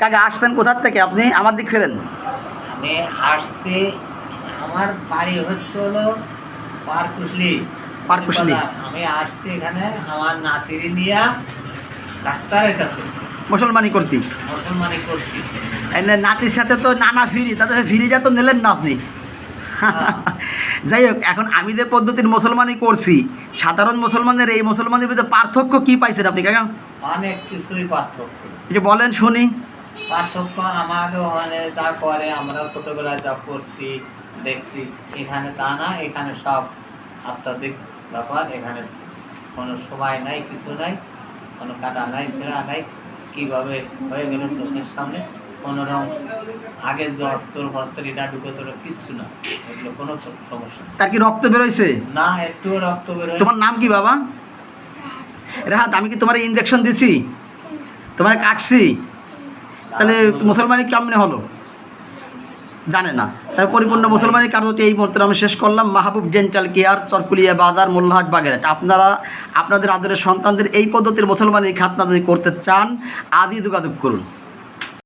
কাকা আসছেন কোথার থেকে আপনি? আমার দিক ফেরেন। আমি আসছি, আমার বাড়ি হচ্ছে হলো পারকুশলি। পারকুশলি। আমি আসছি এখানে আমার নাতিরি নিয়ে ডাক্তারের কাছে মুসলমানি করতি মুসলমানি করছি। নাতির সাথে তো নানা ফিরি, তাদের ফিরিজা তো নিলেন না আপনি। যাই হোক, এখন আমি যে পদ্ধতির মুসলমানি করছি, সাধারণ মুসলমানের এই মুসলমানের ভিতরে পার্থক্য কি পাইছেন আপনি কাকা? অনেক কিছুই পার্থক্য। একটু বলেন শুনি। পার্থক্য আমাকে ওখানে যা করে, আমরা ছোটবেলায় যা করছি দেখছি, এখানে তা না। এখানে সব আধ্যাত্মিক ব্যাপার, এখানে কোনো সময় নাই, কিছু নাই, কোনো কাটা নাই, ছেঁড়া নাই, কীভাবে হয়ে গেল চোখের সামনে। কোনো রকম আগের যে অস্ত্র ফস্ত্র এটা ঢুকে তোর কিচ্ছু না, এগুলো কোনো সমস্যা নেই। তার কি রক্ত বেরোইছে? না, একটুও রক্ত বেরোয়। তোমার নাম কি বাবা? রাহাত, আমি কি তোমার ইঞ্জেকশন দিছি, তোমার কাটছি? তাহলে মুসলমানি কেমনে হলো জানে না। তার পরিপূর্ণ মুসলমানি কারণটি এই মুহূর্তে আমি শেষ করলাম। মাহবুব ডেন্টাল কেয়ার, চরকুলিয়া বাজার, মোল্লাহাট, বাগেরহাট। আপনারা আপনাদের আদরের সন্তানদের এই পদ্ধতির মুসলমানি খাতনা যদি করতে চান, আদি যোগাযোগ করুন।